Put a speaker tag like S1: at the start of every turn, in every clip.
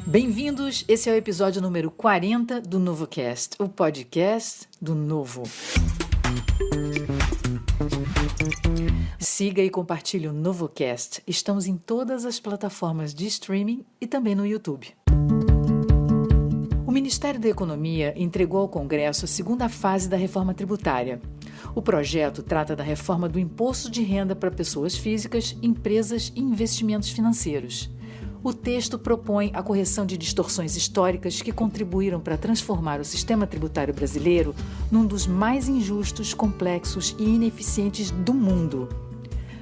S1: Bem-vindos, esse é o episódio número 40 do NovoCast, o podcast do Novo. Siga e compartilhe o NovoCast. Estamos em todas as plataformas de streaming e também no YouTube. O Ministério da Economia entregou ao Congresso a segunda fase da reforma tributária. O projeto trata da reforma do imposto de renda para pessoas físicas, empresas e investimentos financeiros. O texto propõe a correção de distorções históricas que contribuíram para transformar o sistema tributário brasileiro num dos mais injustos, complexos e ineficientes do mundo.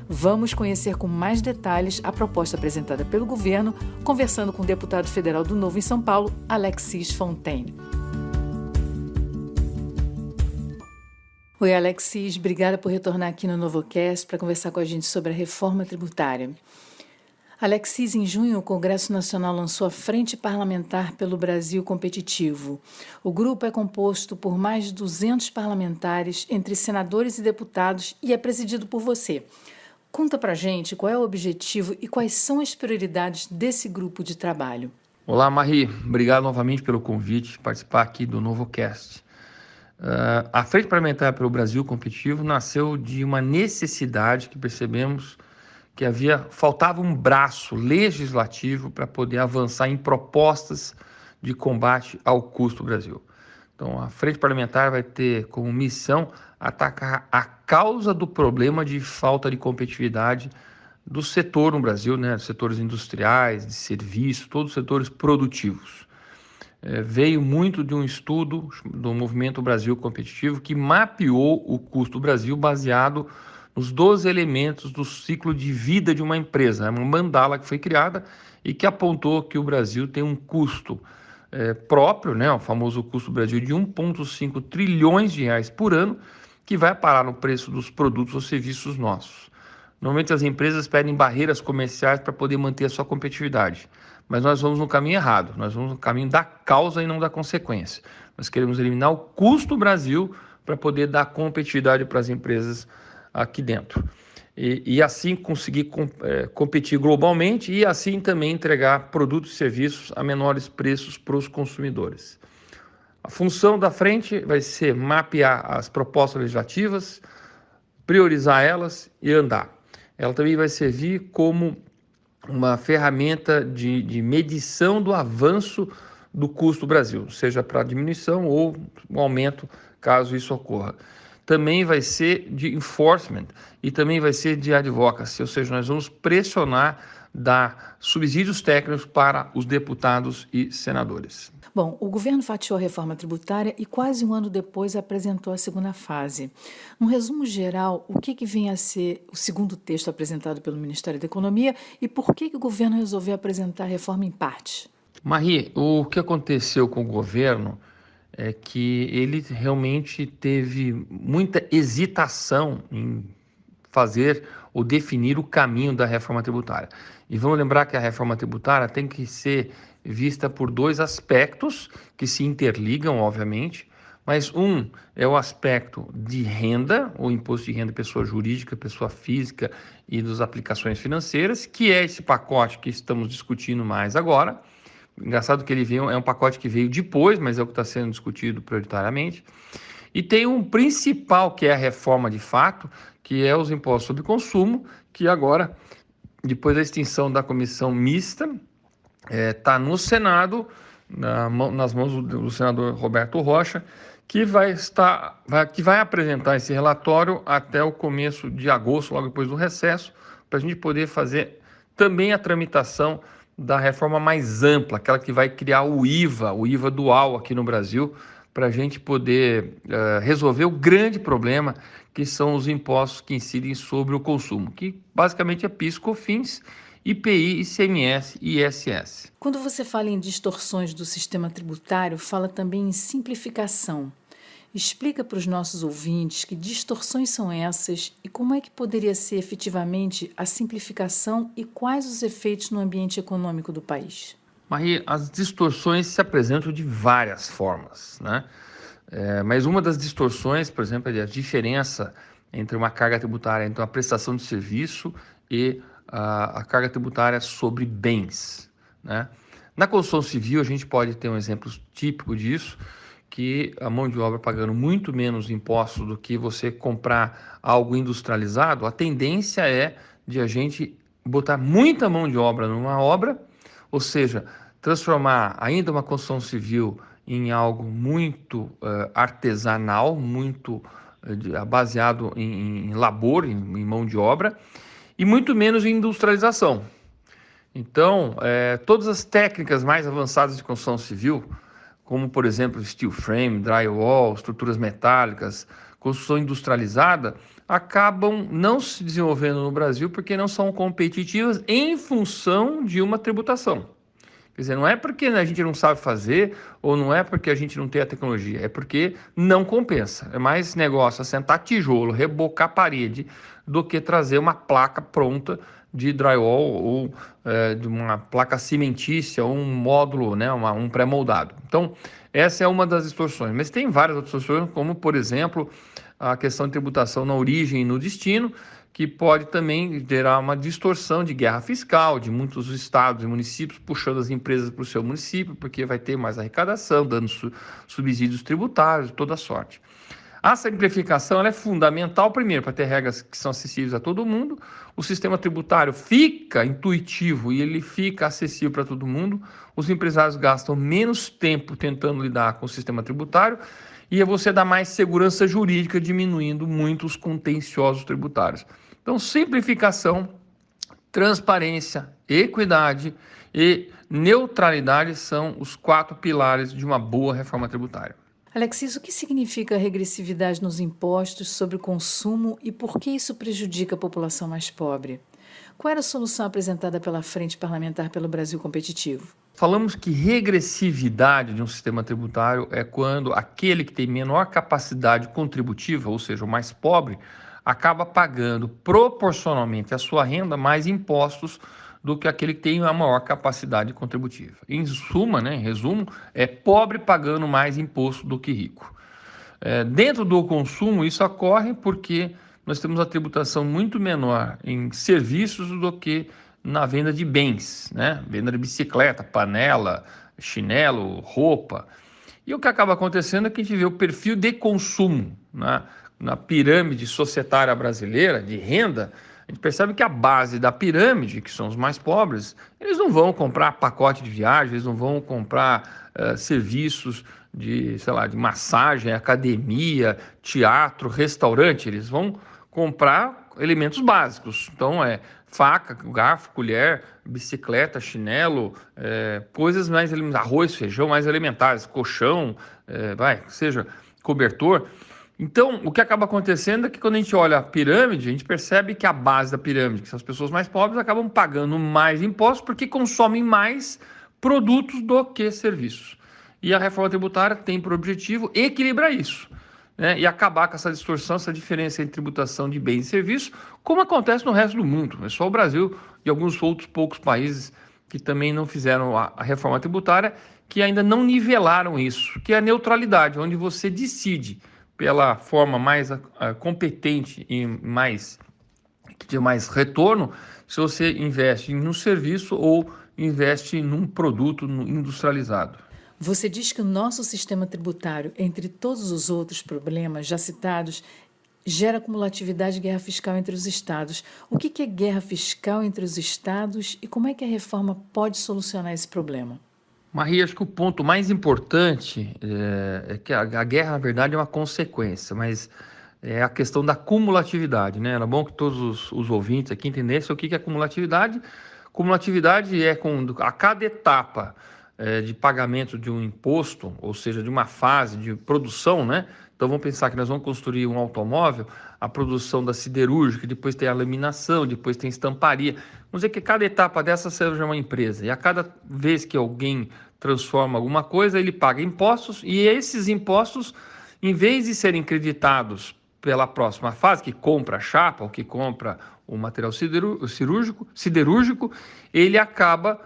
S1: Vamos conhecer com mais detalhes a proposta apresentada pelo governo, conversando com o deputado federal do Novo em São Paulo, Alexis Fontaine. Oi, Alexis, obrigada por retornar aqui no NovoCast para conversar com a gente sobre a reforma tributária. Alexis, em junho, o Congresso Nacional lançou a Frente Parlamentar pelo Brasil Competitivo. O grupo é composto por mais de 200 parlamentares, entre senadores e deputados, e é presidido por você. Conta pra gente qual é o objetivo e quais são as prioridades desse grupo de trabalho.
S2: Olá, Marie. Obrigado novamente pelo convite de participar aqui do NovoCast. A Frente Parlamentar pelo Brasil Competitivo nasceu de uma necessidade que percebemos que faltava um braço legislativo para poder avançar em propostas de combate ao custo Brasil. Então, a Frente Parlamentar vai ter como missão atacar a causa do problema de falta de competitividade do setor no Brasil, né? Setores industriais, de serviço, todos os setores produtivos. Veio muito de um estudo do Movimento Brasil Competitivo que mapeou o custo do Brasil baseado nos 12 elementos do ciclo de vida de uma empresa. É uma mandala que foi criada e que apontou que o Brasil tem um custo próprio, né, o famoso custo do Brasil, de 1,5 trilhões de reais por ano, que vai parar no preço dos produtos ou serviços nossos. Normalmente as empresas pedem barreiras comerciais para poder manter a sua competitividade, mas nós vamos no caminho errado, nós vamos no caminho da causa e não da consequência. Nós queremos eliminar o custo do Brasil para poder dar competitividade para as empresas aqui dentro. E assim conseguir competir globalmente e assim também entregar produtos e serviços a menores preços para os consumidores. A função da frente vai ser mapear as propostas legislativas, priorizar elas e andar. Ela também vai servir como uma ferramenta de medição do avanço do custo do Brasil, seja para diminuição ou um aumento, caso isso ocorra. Também vai ser de enforcement e também vai ser de advocacy, ou seja, nós vamos pressionar, dar subsídios técnicos para os deputados e senadores.
S1: Bom, o governo fatiou a reforma tributária e quase um ano depois apresentou a segunda fase. Num resumo geral, o que vem a ser o segundo texto apresentado pelo Ministério da Economia e por que o governo resolveu apresentar a reforma em partes?
S2: Marie, o que aconteceu com o governo é que ele realmente teve muita hesitação em fazer ou definir o caminho da reforma tributária. E vamos lembrar que a reforma tributária tem que ser vista por dois aspectos que se interligam, obviamente, mas um é o aspecto de renda, o imposto de renda pessoa jurídica, pessoa física e das aplicações financeiras, que é esse pacote que estamos discutindo mais agora. Engraçado que ele veio, é um pacote que veio depois, mas é o que está sendo discutido prioritariamente. E tem um principal, que é a reforma de fato, que é os impostos sobre consumo, que agora, depois da extinção da comissão mista, está no Senado, nas mãos do senador Roberto Rocha, que vai apresentar esse relatório até o começo de agosto, logo depois do recesso, para a gente poder fazer também a tramitação da reforma mais ampla, aquela que vai criar o IVA dual aqui no Brasil, para a gente poder resolver o grande problema que são os impostos que incidem sobre o consumo, que basicamente é PIS, COFINS, IPI, ICMS e ISS.
S1: Quando você fala em distorções do sistema tributário, fala também em simplificação. Explica para os nossos ouvintes que distorções são essas e como é que poderia ser efetivamente a simplificação e quais os efeitos no ambiente econômico do país.
S2: Maria, as distorções se apresentam de várias formas, né? Mas uma das distorções, por exemplo, é a diferença entre uma carga tributária, entre uma prestação de serviço e a carga tributária sobre bens, né? Na construção civil, a gente pode ter um exemplo típico disso, que a mão de obra pagando muito menos impostos do que você comprar algo industrializado, a tendência é de a gente botar muita mão de obra numa obra, ou seja, transformar ainda uma construção civil em algo muito artesanal, muito baseado em labor, em mão de obra, e muito menos em industrialização. Então, todas as técnicas mais avançadas de construção civil, como, por exemplo, steel frame, drywall, estruturas metálicas, construção industrializada, acabam não se desenvolvendo no Brasil porque não são competitivas em função de uma tributação. Quer dizer, não é porque a gente não sabe fazer ou não é porque a gente não tem a tecnologia, é porque não compensa. É mais negócio assentar tijolo, rebocar parede, do que trazer uma placa pronta de drywall ou de uma placa cimentícia ou um módulo, né, um pré-moldado. Então, essa é uma das distorções. Mas tem várias outras distorções, como, por exemplo, a questão de tributação na origem e no destino, que pode também gerar uma distorção de guerra fiscal, de muitos estados e municípios puxando as empresas para o seu município, porque vai ter mais arrecadação, dando subsídios tributários, toda sorte. A simplificação ela é fundamental, primeiro, para ter regras que são acessíveis a todo mundo. O sistema tributário fica intuitivo e ele fica acessível para todo mundo. Os empresários gastam menos tempo tentando lidar com o sistema tributário e você dá mais segurança jurídica, diminuindo muito os contenciosos tributários. Então, simplificação, transparência, equidade e neutralidade são os 4 pilares de uma boa reforma tributária.
S1: Alexis, o que significa regressividade nos impostos sobre o consumo e por que isso prejudica a população mais pobre? Qual era a solução apresentada pela Frente Parlamentar pelo Brasil Competitivo?
S2: Falamos que regressividade de um sistema tributário é quando aquele que tem menor capacidade contributiva, ou seja, o mais pobre, acaba pagando proporcionalmente à sua renda mais impostos do que aquele que tem a maior capacidade contributiva. Em suma, em resumo, é pobre pagando mais imposto do que rico. Dentro do consumo, isso ocorre porque nós temos a tributação muito menor em serviços do que na venda de bens, venda de bicicleta, panela, chinelo, roupa. E o que acaba acontecendo é que a gente vê o perfil de consumo na pirâmide societária brasileira de renda. A gente percebe que a base da pirâmide, que são os mais pobres, eles não vão comprar pacote de viagem, eles não vão comprar serviços de massagem, academia, teatro, restaurante, eles vão comprar elementos básicos. Então, faca, garfo, colher, bicicleta, chinelo, coisas mais elementares, arroz, feijão mais elementares, colchão, seja cobertor. Então, o que acaba acontecendo é que quando a gente olha a pirâmide, a gente percebe que a base da pirâmide, que são as pessoas mais pobres, acabam pagando mais impostos porque consomem mais produtos do que serviços. E a reforma tributária tem por objetivo equilibrar isso, e acabar com essa distorção, essa diferença entre tributação de bens e serviços, como acontece no resto do mundo. É só o Brasil e alguns outros poucos países que também não fizeram a reforma tributária, que ainda não nivelaram isso, que é a neutralidade, onde você decide pela forma mais competente e que tem mais retorno, se você investe no serviço ou investe num produto industrializado.
S1: Você diz que o nosso sistema tributário, entre todos os outros problemas já citados, gera acumulatividade e guerra fiscal entre os estados. O que é guerra fiscal entre os estados e como é que a reforma pode solucionar esse problema?
S2: Maria, acho que o ponto mais importante é que a guerra, na verdade, é uma consequência, mas é a questão da cumulatividade, Era bom que todos os ouvintes aqui entendessem o que é cumulatividade. Cumulatividade é quando a cada etapa de pagamento de um imposto, ou seja, de uma fase de produção, Então vamos pensar que nós vamos construir um automóvel, a produção da siderúrgica, depois tem a laminação, depois tem estamparia. Vamos dizer que cada etapa dessa seja uma empresa, e a cada vez que alguém transforma alguma coisa, ele paga impostos, e esses impostos, em vez de serem creditados pela próxima fase, que compra a chapa ou que compra o material siderúrgico, ele acaba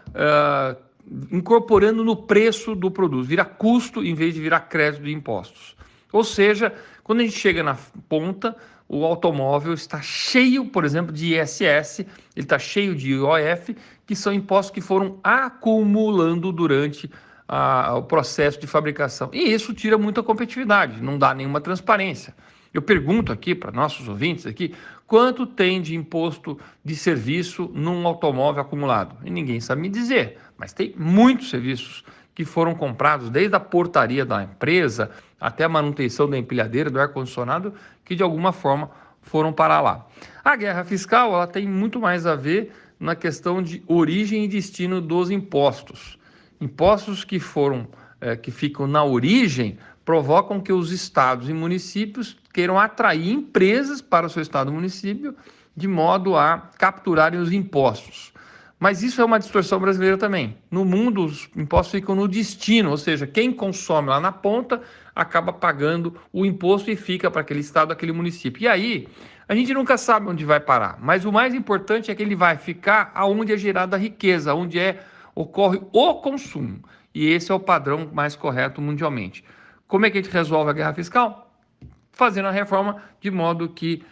S2: incorporando no preço do produto, vira custo em vez de virar crédito de impostos. Ou seja, quando a gente chega na ponta, o automóvel está cheio, por exemplo, de ISS, ele está cheio de IOF, que são impostos que foram acumulando durante o processo de fabricação. E isso tira muita competitividade, não dá nenhuma transparência. Eu pergunto aqui para nossos ouvintes aqui, quanto tem de imposto de serviço num automóvel acumulado? E ninguém sabe me dizer, mas tem muitos serviços que foram comprados, desde a portaria da empresa até a manutenção da empilhadeira, do ar-condicionado, que de alguma forma foram para lá. A guerra fiscal ela tem muito mais a ver na questão de origem e destino dos impostos. Impostos que ficam na origem provocam que os estados e municípios queiram atrair empresas para o seu estado e município de modo a capturarem os impostos. Mas isso é uma distorção brasileira também. No mundo, os impostos ficam no destino, ou seja, quem consome lá na ponta acaba pagando o imposto e fica para aquele estado, aquele município. E aí, a gente nunca sabe onde vai parar, mas o mais importante é que ele vai ficar aonde é gerada a riqueza, onde ocorre o consumo. E esse é o padrão mais correto mundialmente. Como é que a gente resolve a guerra fiscal? Fazendo a reforma de modo que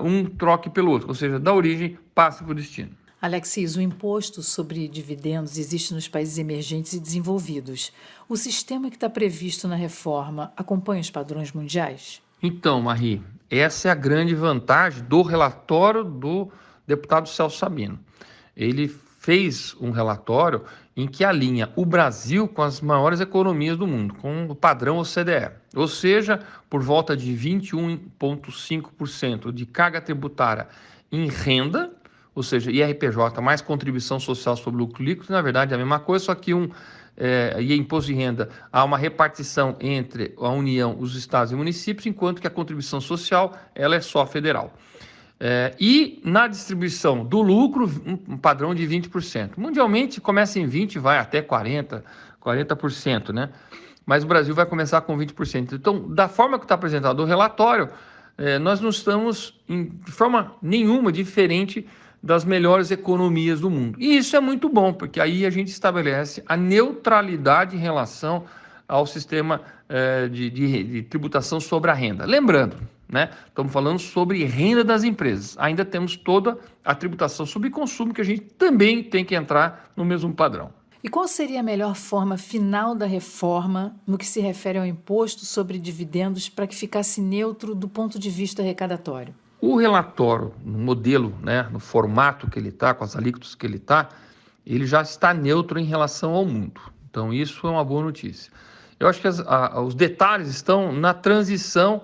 S2: um troque pelo outro, ou seja, da origem passa para o destino.
S1: Alexis, o imposto sobre dividendos existe nos países emergentes e desenvolvidos. O sistema que está previsto na reforma acompanha os padrões mundiais?
S2: Então, Marie, essa é a grande vantagem do relatório do deputado Celso Sabino. Ele fez um relatório em que alinha o Brasil com as maiores economias do mundo, com o padrão OCDE. Ou seja, por volta de 21,5% de carga tributária em renda, ou seja, IRPJ mais contribuição social sobre lucro líquido, na verdade é a mesma coisa, só que e imposto de renda, há uma repartição entre a União, os estados e municípios, enquanto que a contribuição social ela é só federal. E na distribuição do lucro, um padrão de 20%. Mundialmente começa em 20%, vai até 40%, né? Mas o Brasil vai começar com 20%. Então, da forma que está apresentado o relatório, nós não estamos de forma nenhuma diferente das melhores economias do mundo. E isso é muito bom, porque aí a gente estabelece a neutralidade em relação ao sistema de tributação sobre a renda. Lembrando, né, estamos falando sobre renda das empresas. Ainda temos toda a tributação sobre consumo, que a gente também tem que entrar no mesmo padrão.
S1: E qual seria a melhor forma final da reforma no que se refere ao imposto sobre dividendos para que ficasse neutro do ponto de vista arrecadatório?
S2: O relatório, no modelo, né, no formato que ele está, com as alíquotas que ele está, ele já está neutro em relação ao mundo. Então, isso é uma boa notícia. Eu acho que os detalhes estão na transição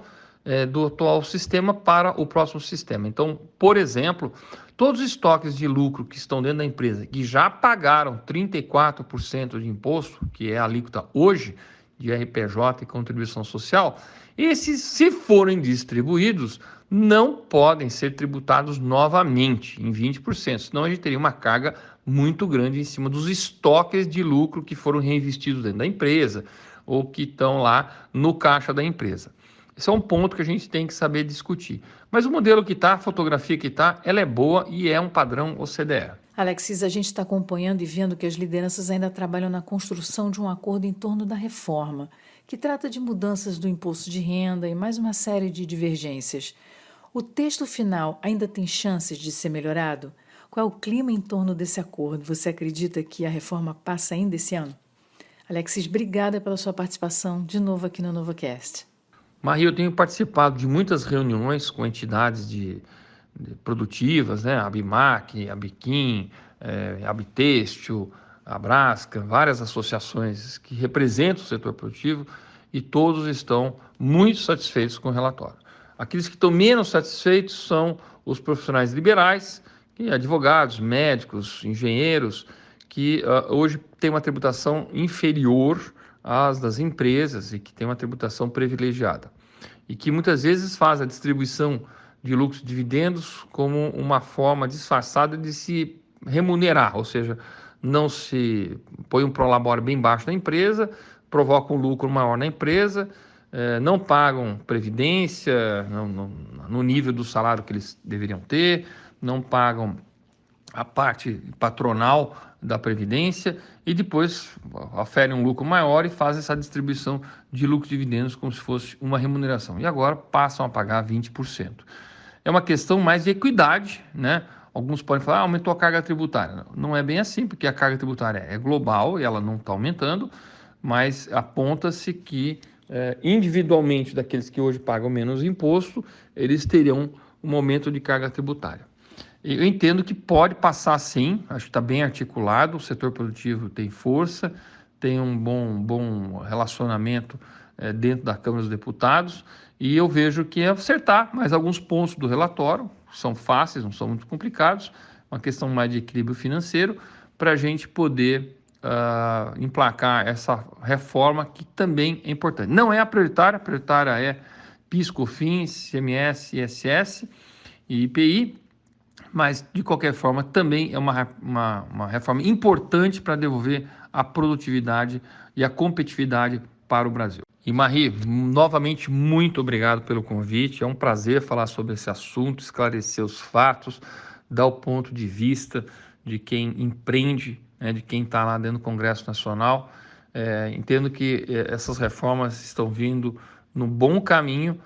S2: do atual sistema para o próximo sistema. Então, por exemplo, todos os estoques de lucro que estão dentro da empresa, que já pagaram 34% de imposto, que é a alíquota hoje de RPJ e contribuição social, esses, se forem distribuídos, não podem ser tributados novamente em 20%, senão a gente teria uma carga muito grande em cima dos estoques de lucro que foram reinvestidos dentro da empresa ou que estão lá no caixa da empresa. Esse é um ponto que a gente tem que saber discutir. Mas o modelo que está, a fotografia que está, ela é boa e é um padrão OCDE.
S1: Alexis, a gente está acompanhando e vendo que as lideranças ainda trabalham na construção de um acordo em torno da reforma, que trata de mudanças do imposto de renda e mais uma série de divergências. O texto final ainda tem chances de ser melhorado? Qual é o clima em torno desse acordo? Você acredita que a reforma passa ainda esse ano? Alexis, obrigada pela sua participação de novo aqui no NovoCast.
S2: Maria, eu tenho participado de muitas reuniões com entidades produtivas, né? A Abimac, a Biquim, a Abtêxtil, a Brasca, várias associações que representam o setor produtivo e todos estão muito satisfeitos com o relatório. Aqueles que estão menos satisfeitos são os profissionais liberais, advogados, médicos, engenheiros, que hoje têm uma tributação inferior às das empresas e que têm uma tributação privilegiada. E que muitas vezes faz a distribuição de lucros e dividendos como uma forma disfarçada de se remunerar, ou seja, não se põe um prolabore bem baixo na empresa, provoca um lucro maior na empresa, não pagam previdência no nível do salário que eles deveriam ter, não pagam a parte patronal da Previdência e depois oferem um lucro maior e fazem essa distribuição de lucros e dividendos como se fosse uma remuneração. E agora passam a pagar 20%. É uma questão mais de equidade, né? Alguns podem falar, aumentou a carga tributária. Não é bem assim, porque a carga tributária é global e ela não está aumentando, mas aponta-se que individualmente daqueles que hoje pagam menos imposto, eles terão um aumento de carga tributária. Eu entendo que pode passar sim, acho que está bem articulado, o setor produtivo tem força, tem um bom relacionamento dentro da Câmara dos Deputados, e eu vejo que é acertar mais alguns pontos do relatório, são fáceis, não são muito complicados, uma questão mais de equilíbrio financeiro, para a gente poder emplacar essa reforma que também é importante. Não é a prioritária é PIS, COFINS, ICMS, ISS e IPI, mas, de qualquer forma, também é uma reforma importante para devolver a produtividade e a competitividade para o Brasil. E, Marie, novamente, muito obrigado pelo convite. É um prazer falar sobre esse assunto, esclarecer os fatos, dar o ponto de vista de quem empreende, né, de quem está lá dentro do Congresso Nacional. Entendo que essas reformas estão vindo no bom caminho,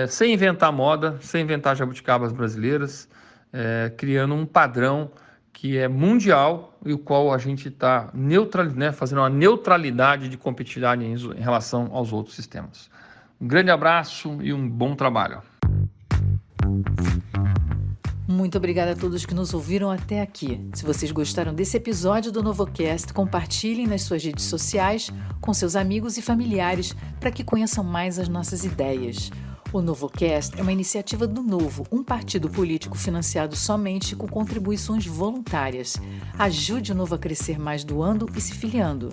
S2: sem inventar moda, sem inventar jabuticabas brasileiras, criando um padrão que é mundial e o qual a gente está fazendo uma neutralidade de competitividade em relação aos outros sistemas. Um grande abraço e um bom trabalho.
S1: Muito obrigada a todos que nos ouviram até aqui. Se vocês gostaram desse episódio do NovoCast, compartilhem nas suas redes sociais com seus amigos e familiares para que conheçam mais as nossas ideias. O NovoCast é uma iniciativa do Novo, um partido político financiado somente com contribuições voluntárias. Ajude o Novo a crescer mais doando e se filiando.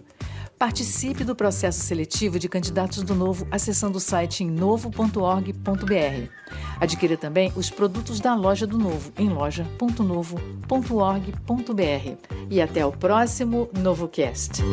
S1: Participe do processo seletivo de candidatos do Novo acessando o site em novo.org.br. Adquira também os produtos da loja do Novo em loja.novo.org.br. E até o próximo NovoCast.